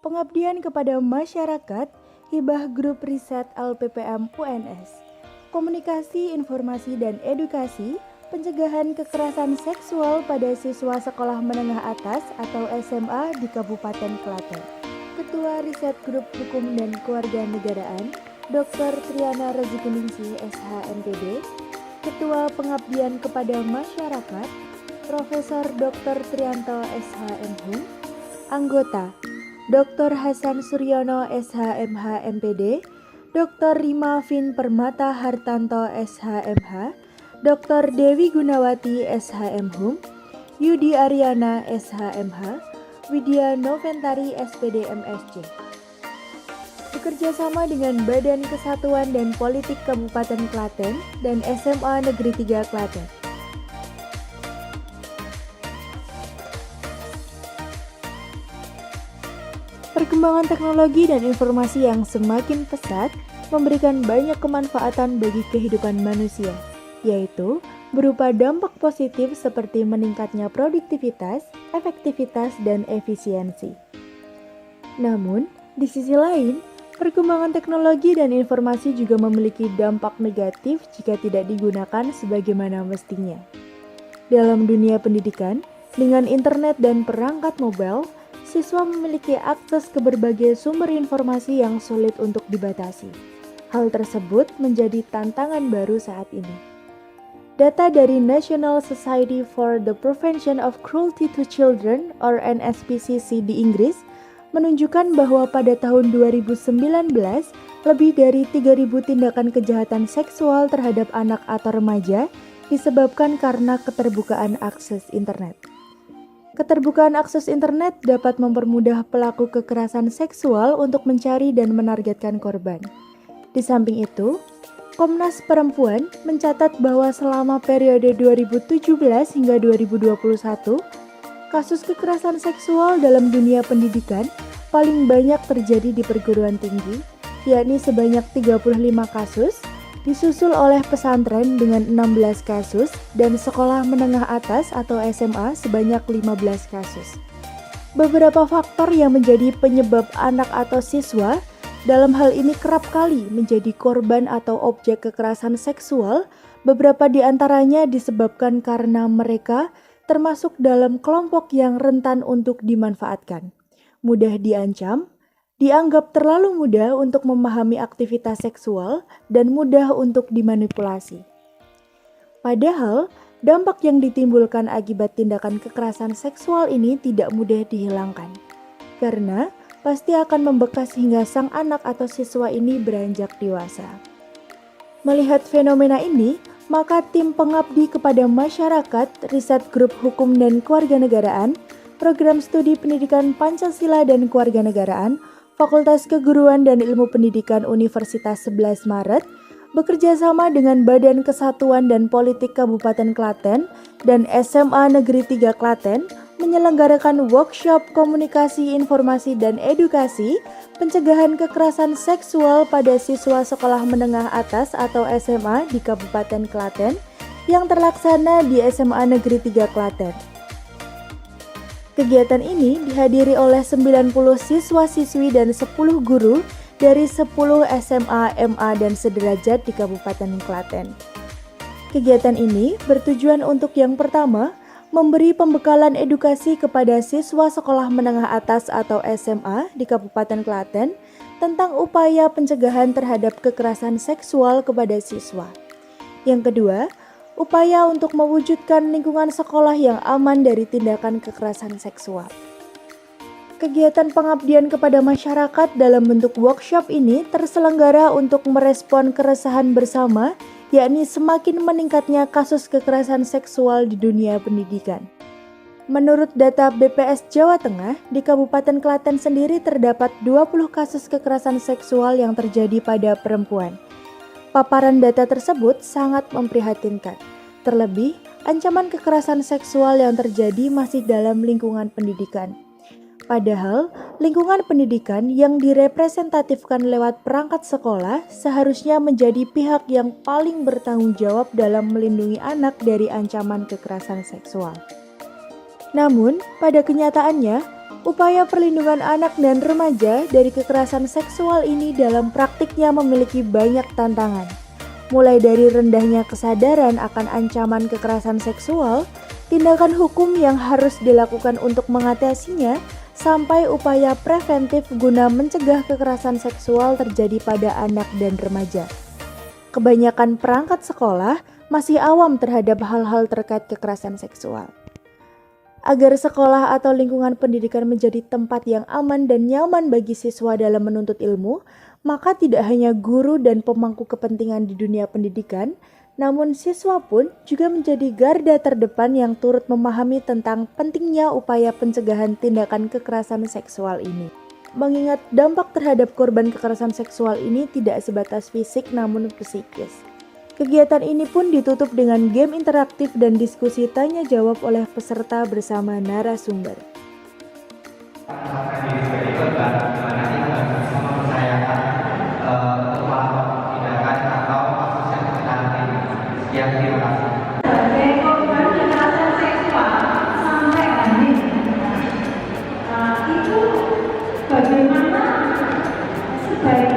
Pengabdian kepada masyarakat, hibah grup riset LPPM UNS. Komunikasi, informasi, dan edukasi, pencegahan kekerasan seksual pada siswa sekolah menengah atas atau SMA di Kabupaten Klaten. Ketua Riset Grup Hukum dan Kewarganegaraan, Dr. Triana Rezikiningsih, SH.MPD. Ketua Pengabdian kepada Masyarakat, Profesor Dr. Trianto, SH.MHum. Anggota, Dr. Hasan Suryono, SH.MH, MPD, Dr. Rima Fin Permata Hartanto, SH.MH, Dr. Dewi Gunawati, SH.MHum, Yudi Ariana, SH.MH, Widya Noventari, SPD MSc. Bekerja sama dengan Badan Kesatuan dan Politik Kabupaten Klaten dan SMA Negeri 3 Klaten. Perkembangan teknologi dan informasi yang semakin pesat memberikan banyak kemanfaatan bagi kehidupan manusia, yaitu berupa dampak positif seperti meningkatnya produktivitas, efektivitas, dan efisiensi. Namun, di sisi lain, perkembangan teknologi dan informasi juga memiliki dampak negatif jika tidak digunakan sebagaimana mestinya. Dalam dunia pendidikan, dengan internet dan perangkat mobile, siswa memiliki akses ke berbagai sumber informasi yang sulit untuk dibatasi. Hal tersebut menjadi tantangan baru saat ini. Data dari National Society for the Prevention of Cruelty to Children or NSPCC di Inggris menunjukkan bahwa pada tahun 2019 lebih dari 3.000 tindakan kejahatan seksual terhadap anak atau remaja disebabkan karena keterbukaan akses internet. Keterbukaan akses internet dapat mempermudah pelaku kekerasan seksual untuk mencari dan menargetkan korban. Di samping itu, Komnas Perempuan mencatat bahwa selama periode 2017 hingga 2021, kasus kekerasan seksual dalam dunia pendidikan paling banyak terjadi di perguruan tinggi, yakni sebanyak 35 kasus, disusul oleh pesantren dengan 16 kasus dan sekolah menengah atas atau SMA sebanyak 15 kasus. Beberapa faktor yang menjadi penyebab anak atau siswa dalam hal ini kerap kali menjadi korban atau objek kekerasan seksual, beberapa di antaranya disebabkan karena mereka termasuk dalam kelompok yang rentan untuk dimanfaatkan, mudah diancam, dianggap terlalu mudah untuk memahami aktivitas seksual, dan mudah untuk dimanipulasi. Padahal, dampak yang ditimbulkan akibat tindakan kekerasan seksual ini tidak mudah dihilangkan, karena pasti akan membekas hingga sang anak atau siswa ini beranjak dewasa. Melihat fenomena ini, maka tim pengabdi kepada masyarakat, Riset Grup Hukum dan Kewarganegaraan, Program Studi Pendidikan Pancasila dan Kewarganegaraan, Fakultas Keguruan dan Ilmu Pendidikan Universitas 11 Maret bekerja sama dengan Badan Kesatuan dan Politik Kabupaten Klaten dan SMA Negeri 3 Klaten menyelenggarakan workshop komunikasi, informasi, dan edukasi pencegahan kekerasan seksual pada siswa sekolah menengah atas atau SMA di Kabupaten Klaten yang terlaksana di SMA Negeri 3 Klaten. Kegiatan ini dihadiri oleh 90 siswa-siswi dan 10 guru dari 10 SMA, MA, dan sederajat di Kabupaten Klaten. Kegiatan ini bertujuan untuk yang pertama, memberi pembekalan edukasi kepada siswa sekolah menengah atas atau SMA di Kabupaten Klaten tentang upaya pencegahan terhadap kekerasan seksual kepada siswa. Yang kedua, upaya untuk mewujudkan lingkungan sekolah yang aman dari tindakan kekerasan seksual. Kegiatan pengabdian kepada masyarakat dalam bentuk workshop ini terselenggara untuk merespon keresahan bersama, yakni semakin meningkatnya kasus kekerasan seksual di dunia pendidikan. Menurut data BPS Jawa Tengah, di Kabupaten Klaten sendiri terdapat 20 kasus kekerasan seksual yang terjadi pada perempuan. Paparan data tersebut sangat memprihatinkan. Terlebih, ancaman kekerasan seksual yang terjadi masih dalam lingkungan pendidikan. Padahal, lingkungan pendidikan yang direpresentatifkan lewat perangkat sekolah seharusnya menjadi pihak yang paling bertanggung jawab dalam melindungi anak dari ancaman kekerasan seksual. Namun, pada kenyataannya, Upaya perlindungan anak dan remaja dari kekerasan seksual ini dalam praktiknya memiliki banyak tantangan. Mulai dari rendahnya kesadaran akan ancaman kekerasan seksual, tindakan hukum yang harus dilakukan untuk mengatasinya, sampai upaya preventif guna mencegah kekerasan seksual terjadi pada anak dan remaja. Kebanyakan perangkat sekolah masih awam terhadap hal-hal terkait kekerasan seksual. Agar sekolah atau lingkungan pendidikan menjadi tempat yang aman dan nyaman bagi siswa dalam menuntut ilmu, maka tidak hanya guru dan pemangku kepentingan di dunia pendidikan, namun siswa pun juga menjadi garda terdepan yang turut memahami tentang pentingnya upaya pencegahan tindakan kekerasan seksual ini. Mengingat dampak terhadap korban kekerasan seksual ini tidak sebatas fisik namun psikis. Kegiatan ini pun ditutup dengan game interaktif dan diskusi tanya jawab oleh peserta bersama narasumber. Sebagai korban kekerasan seksual sampai lanjut, itu bagaimana sebaiknya